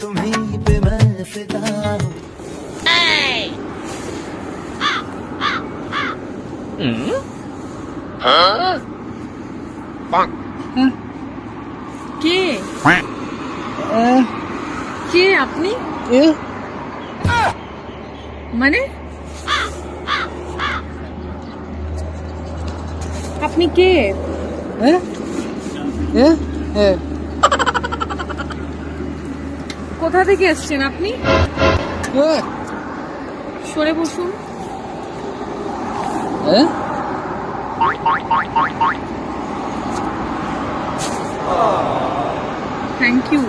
तुम्हीं पे मैं फिदा हूँ। কে কে আপনি মানে আপনি কে কোথা থেকে এসছেন আপনি সরে বসুন থ্যাংক ইউ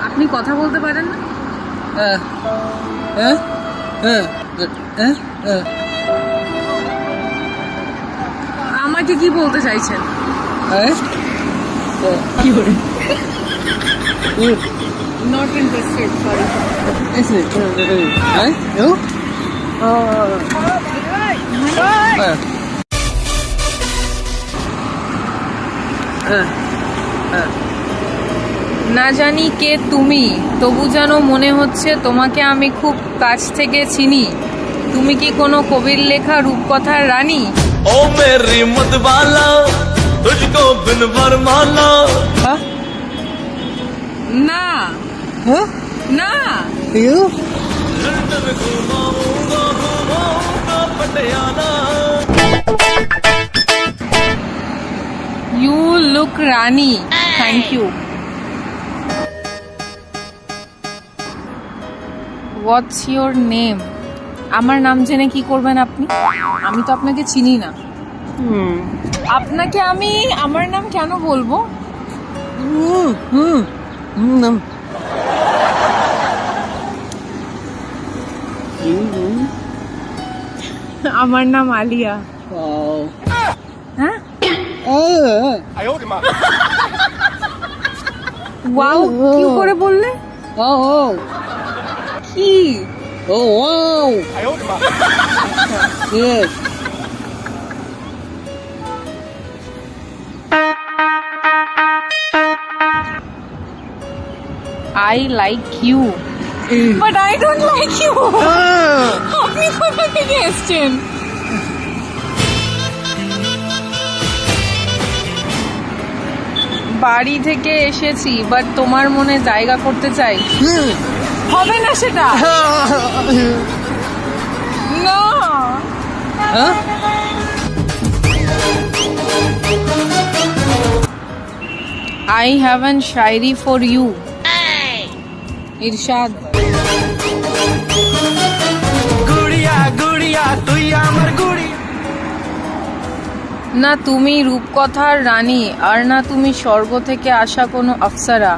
আপনি কথা বলতে পারেন না আমাকে কি বলতে চাইছেন কি করে নট ইন্টারেস্টেড সরি না জানি কে তুমি, তবু যেন মনে হচ্ছে তোমাকে আমি খুব কাছ থেকে চিনি। তুমি কি কোনো কবির লেখা রূপকথার রানী? ओ मेरी मतवाला तुझको बिन वरमाला। না না लंदन घुमाऊंगा घुमाऊंगा Patiala. You look Rani. Thank you. What's your name? আমার নাম জেনে কি করবেন আপনি? আমি তো আপনাকে চিনি না। আপনাকে আমি আমার নাম কেন বলবো? আমার নাম আলিয়া। হ্যাঁ ওয়াও কি করে বললে? কি I like you but I don't like you. আপনি কোথা থেকে এসেছেন? বাড়ি থেকে এসেছি বাট তোমার মনে জায়গা করতে চাই। হবে না সেটা। না I have an Shayari for you. ইরশাদ। गुड़िया गुड़िया তুই আমার গুড়ি। না তুমি রূপকথার রানী আর না তুমি স্বর্গ থেকে আসা কোনো আফসারা।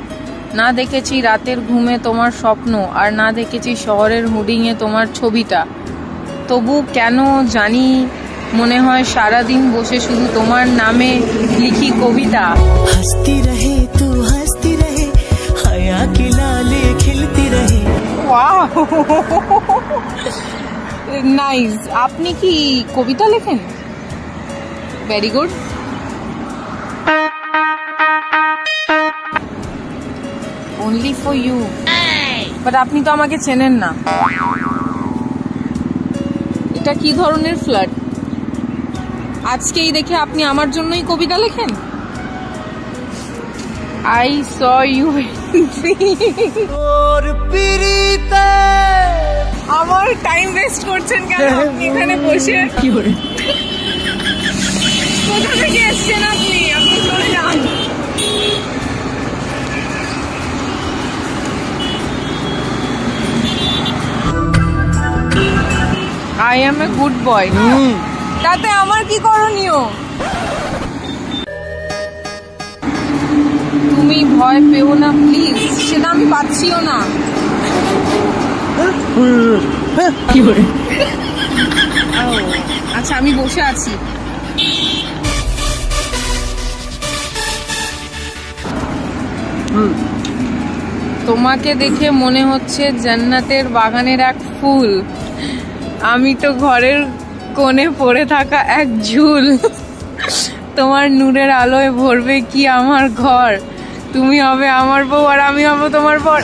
না দেখেছি রাতের ঘুমে তোমার স্বপ্ন আর না দেখেছি শহরের হুডিংয়ে তোমার ছবিটা। তবু কেন জানি মনে হয় সারাদিন বসে শুধু তোমার নামে লিখি কবিতা। हंसती रहे तू हंसती रहे हया की लाली खिलती रहे। Wow nice. আপনি কি কবিতা লেখেন? Very good. Only for you. But আপনি তো আমাকে চেনেন না। এটা কি ধরনের ফ্লার্ট? আজকেই দেখে আপনি আমার জন্যই কবিতা লেখেন? আই স ইউ और पीरीते আমার টাইম ওয়েস্ট করছেন কেন আপনি এখানে বসে? কি করে কোথা থেকে এসছেন আপনি? আপনি চলে যান। I M a good boy. তাতে আমার কি করণীয়? তুমি ভয় পেও না প্লিজ। সেটা আমি পাচ্ছিও না। কি করে? আচ্ছা আমি বসে আছি। তোমাকে দেখে মনে হচ্ছে জান্নাতের বাগানের এক ফুল। আমি তো ঘরের কোণে পড়ে থাকা এক ঝুল। তোমার নূরের আলোয় ভরবে কি আমার ঘর। তুমি হবে আমার বউ আর আমি হব তোমার বর।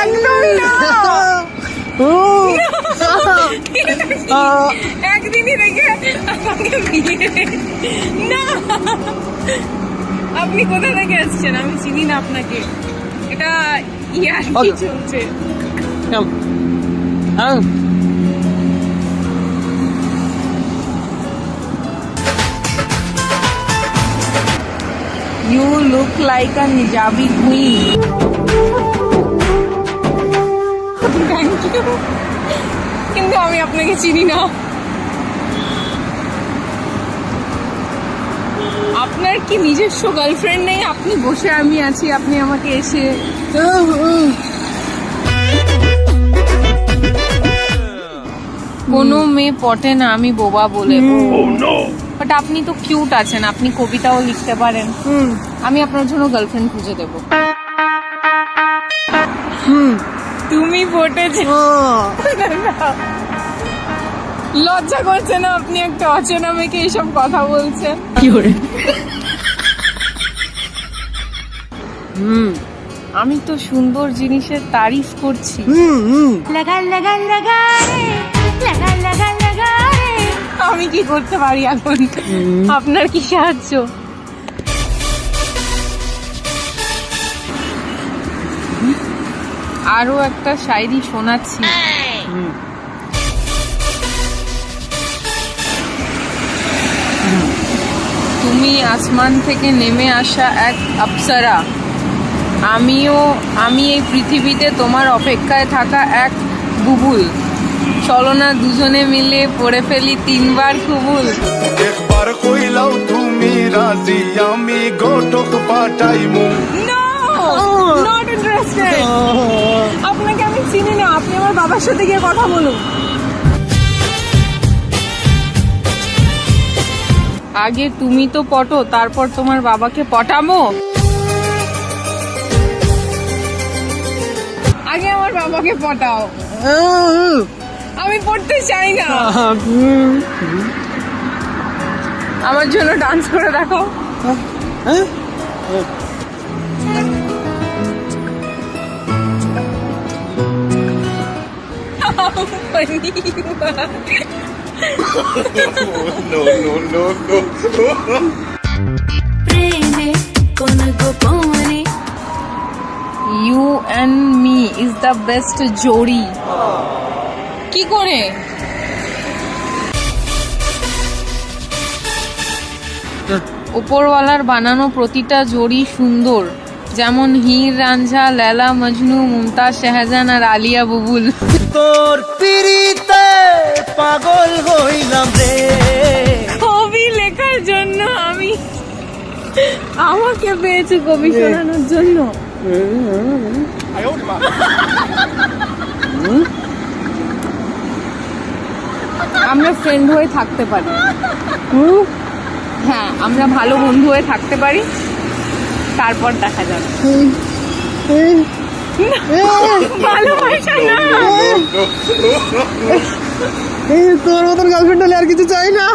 একদমই না। একদিনই রেখে আমাকে বিয়ে। না, আপনি কোথা থেকে আসছেন? আমি চিনি না আপনাকে। এটা ইয়ার কি চলছে? You look like a Nijabi queen. Thank you. কিন্তু আমি আপনাকে চিনি না। আপনার কি নিজস্ব গার্লফ্রেন্ড নেই? আপনি বসে আমি আছি, আপনি আমাকে এসে কোনো মেয়ে পটে না আমি বোবা বলে। বাট আপনি তো কিউট আছেন, আপনি কবিতাও লিখতে পারেন। আমি আপনার জন্য গার্লফ্রেন্ড খুঁজে দেব। তুমি পটেছে। লজ্জা করছে না? আপনি একটা অচেনা মেয়েকে এইসব কথা বলছেন। কি করে? আমি তো সুন্দর জিনিসের তারিফ করছি। লাগা লাগা লাগা রে, লাগা লাগা লাগা রে। আমি কি করতে পারি এখন? আপনার কি সাহায্য? আরো একটা শায়রি শোনাচ্ছি। তুমি আসমান থেকে নেমে আসা এক অপ্সরা, আমি এই পৃথিবীতে তোমার অপেক্ষায় থাকা এক বুবুল। চলো না দুজনে মিলে পড়ে ফেলি 3 বার কুবুল। একবার কইলাও তুমি রাজি, আমি গোটক পাঠাইমু। No, not interested. আপনাকে আমি চিনি না, আপনি আমার বাবার সাথে গিয়ে কথা বলুন। আগে তুমি তো পটো, তারপর তোমার বাবাকে পটামো। আগে আমার বাবাকে পটাও। আমি পড়তে চাই না। আমার জন্য ডান্স করে দেখো। No, no, no, no. প্রেমে কোন গোপনে You and me is the best জোড়ি। কি করে? উপরওয়ালার বানানো প্রতিটা জোড়ি সুন্দর, যেমন হীর রাঞ্ঝা, লেলা মজনু, মুমতাজ, শাহজাহান আর আলিয়া বুবুল। তোর পিরিতে পাগল হইলাম রে। কবি লেখার জন্য আমাকে পেয়েছে কবি শোনানোর জন্য। আমরা ফ্রেন্ড হয়ে থাকতে পারি। হ্যাঁ, আমরা ভালো বন্ধু হয়ে থাকতে পারি, তারপর দেখা যাবে। ভালোবাসা না। তোর মতন গার্লফ্রেন্ড হলে আর কিছু চাই না।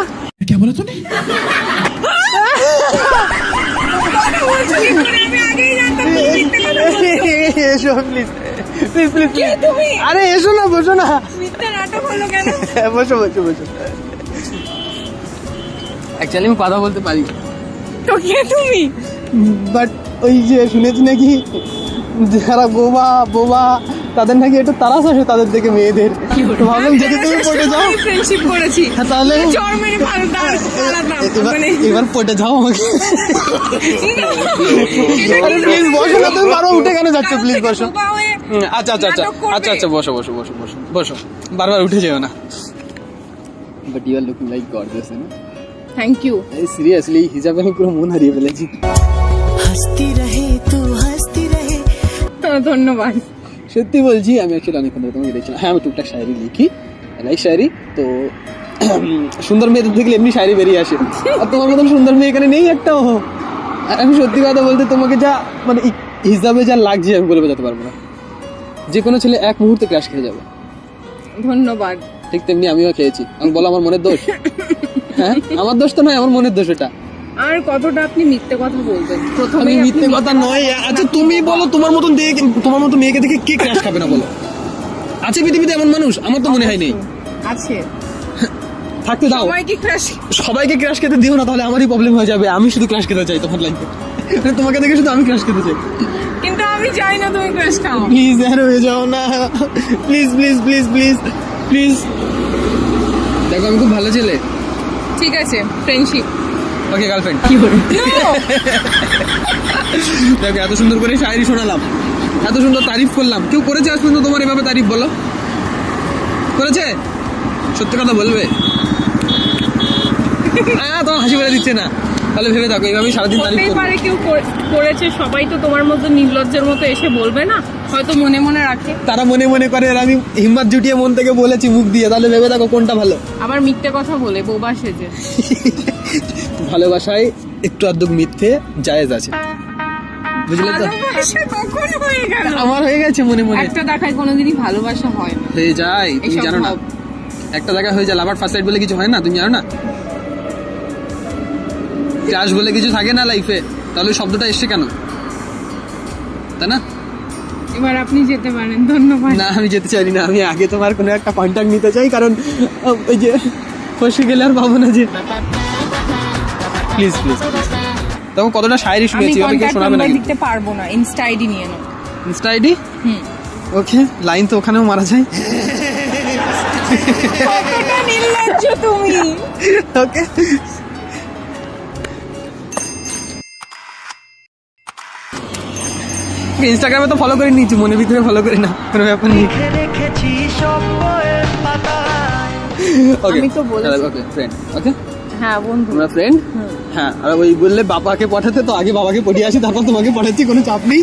আমি আগেই জানতাম তুমি মিথ্যে কথা বলছো। এসো প্লিজ, প্লিজ প্লিজ। কে তুমি? আরে এসো না, বসো না। মিথ্যে নাটক হলো কেন? বসো বসো বসো। অ্যাকচুয়ালি আমি কথা বলতে পারি, তো কে তুমি? বাট ওই যে শুনেছি নাকি যারা বোবা বোবা তাদের নাকি একটু তারাস আসে তাদের থেকে মেয়েদের। তো ভাবলাম যদি তুমি পড়ে যাও। ফ্রেন্ডশিপ করেছি, হ্যাঁ, তাহলে চর মেরে পালাতাম। এবার পড়ে যাও আমাকে। আরে প্লিজ বসো না, তুমি বারবার উঠে কেন যাচ্ছ? প্লিজ বসো। আচ্ছা আচ্ছা আচ্ছা আচ্ছা আচ্ছা বসো বসো বসো বসো বসো, বারবার উঠে যেও না। But you are looking like gorgeous, না? Thank you. সিরিয়াসলি হিজাবে আমি পুরো মন হারিয়ে ফেলেছি। हंसती रहे तू हंसती रहे। ধন্যবাদ। সত্যি বলছি, আমি অ্যাকচুয়ালি অনেকক্ষণ ধরে তোমাকে দেখছিলাম। হ্যাঁ, আমি টুকটাক শায়রি লিখি, লাইক শায়রি। তো সুন্দর মেয়েদের দেখলে এমনি শায়রি বেরিয়ে আসে, আর তোমার মতন সুন্দর মেয়ে এখানে নেই একটাও। আর আমি সত্যি কথা বলতে তোমাকে যা মানে হিসাবে যা লাগছে আমি বলে বোঝাতে পারবো না। যে কোনো ছেলে এক মুহূর্তে ক্রাশ খেয়ে যাবে। ধন্যবাদ। ঠিক তেমনি আমিও খেয়েছি। আমি বলো আমার মনের দোষ? হ্যাঁ আমার দোষ তো নয়, আমার মনের দোষ এটা। আর কতটা আপনি মিথ্যে কথা বলবেন আমি প্রথমে মিথ্যে কথা নয়। আচ্ছা তুমি বলো, তোমার মতো মেয়েকে দেখে কে ক্রাশ খাবে না বলো? আছে পৃথিবীতে এমন মানুষ? আমার তো মনে হয় নেই। আছে, থাকতে দাও। সবাইকে ক্রাশ। সবাইকে ক্রাশ খেতে দিও না, তাহলে আমারই প্রবলেম হয়ে যাবে। আমি শুধু ক্রাশ খেতে চাই তোমার লাইফে, তোমাকে দেখে শুধু আমি ক্রাশ খেতে চাই। কিন্তু আমি চাই না তুমি ক্রাশ খাও। প্লিজ আর হয়ে যাও না, please please please please please. দেখো আমি খুব ভালো ছেলে। ঠিক আছে, ফ্রেন্ডশিপ। ওকে গার্লফ্রেন্ড। কি করে? দেখো এত সুন্দর করে শায়রি শোনালাম, এত সুন্দর তারিফ করলাম, কেউ করেছে আজ পর্যন্ত তোমার এভাবে তারিফ? বলো করেছে? সত্যি কথা বলবে? তোমার হাসি বেড়ে দিচ্ছে না, তাহলে ভেবে দেখো এইভাবেই সারাদিন তারিফ হতেই করবে। পারে কেউ করেছে, সবাই তো তোমার মতো নির্লজ্জের মতো এসে বলবে না, হয়তো মনে মনে রাখে। তারা মনে মনে করে, আর আমি হিম্মত জুটিয়ে মন থেকে বলেছি মুখ দিয়ে, তাহলে ভেবে দেখো কোনটা ভালো। আবার মিথ্যে কথা বলে বোবা সেজে। ভালোবাসায় একটু আধটু মিথ্যে জায়েজ আছে, বুঝলে তো? ভালোবাসা কখন হয়ে গেল? আমার হয়ে গেছে মনে মনে। একটা দেখায় কোনোদিনই ভালোবাসা হয় না। হয়ে যায়, তুমি এসব জানো না? ভাব। একটা জায়গায় হয়ে যায়, লাভার ফার্স্ট সাইড বলে কিছু হয় না, তুমি জানো না? ক্রাশ বলে কিছু থাকে না লাইফে, তাহলে ওই শব্দটা এসছে কেন? তাই না? এবার আপনি যেতে পারেন, ধন্যবাদ। না আমি যেতে চাই না, আমি আগে তোমার কোনো একটা কন্ট্যাক্ট নিতে চাই, কারণ ওই যে ফসে গেলে আর পাবো না যে। Please please please. তখন কতটা শায়রি আমি শুনেছি, ওকে কন্ট্যাক্ট শোনাবে নাম্বার নাকি? দিতে পারবো না, ইনস্টা আইডি নিয়ে নাও। Insta ID? হুম। ওকে, লাইন তো ওখানেও মারা যায়। কতটা নির্লজ্জ তুমি। ওকে। ইনস্টাগ্রামে তো ফলো করে নিয়েছি, মনের ভিতরে ফলো করি না, কোনো ব্যাপার নেই। ওকে আমি তো বলেছি। ওকে ফ্রেন্ড, ওকে হ্যাঁ বন্ধু। আমরা ফ্রেন্ড। হ্যাঁ, আর ওই বললে বাবাকে পাঠাতে, তো আগে বাবাকে পড়িয়ে আসি, তারপর তোমাকে পাঠাচ্ছি, কোনো চাপ নেই।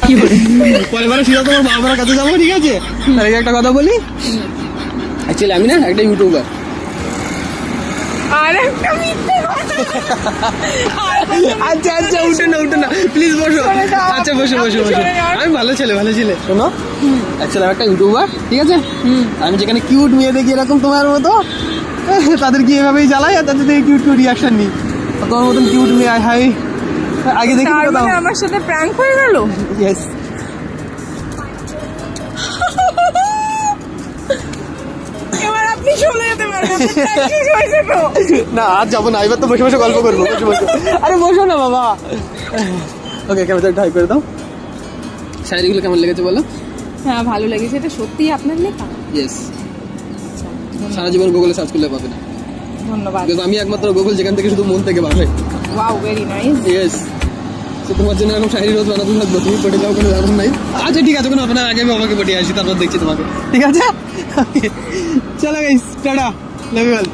পরে পরে সিধা তোমার বাবার কাছে যাবো, ঠিক আছে? তার আগে একটা কথা বলি, অ্যাকচুয়ালি আমি না একটা ইউটিউবার। আর একটা মিথ্যে কথা। আচ্ছা আচ্ছা, উঠে না প্লিজ, বসো। আচ্ছা বসো বসো বসো, আমি ভালো ছেলে ভালো ছেলে। শোনো, অ্যাকচুয়ালি আমি একটা ইউটিউবার, ঠিক আছে? আমি যেখানে কিউট মেয়ে দেখি এরকম তোমার মতো, তাদেরকে এভাবেই জ্বালাই, আর তাদের থেকে কিউট কিউট রিয়াকশন নিই। তোমার মতন কিউট মেয়ে হাই আগে দেখি তার দাও। মানে আমার সাথে প্র্যাঙ্ক হয়ে গেল। ইয়েস। এবার আপনি চলে যেতে পারবেন, prank শেষ হয়েছে তো। না আজ যাবো না, এবার তো বসে বসে গল্প করবো, বসে বসে। আরে বসো না বাবা। ওকে, ক্যামেরা একটু হাই করে দাও। শায়রিগুলো কেমন লেগেছে বলো? হ্যাঁ ভালো লেগেছে, এটা সত্যিই আপনার লেখা? ইয়েস। সারা জীবন গুগলে সার্চ করলে পাবে না, ধন্যবাদ। বিকজ আমি একমাত্র গুগল যেখান থেকে শুধু মন থেকে পাবে। Wow, very nice. ইয়েস। তো তোমার জন্য এরকম শায়রি রোজ বানাতে থাকবো, তুমি পড়ে যাও, কোনো ব্যাপার নাই। আচ্ছা ঠিক আছে, কোনো আপনার আগে আমি আমাকে পড়িয়ে আসি, তারপর দেখছি তোমাকে, ঠিক আছে? চলো guys, tata, love you all.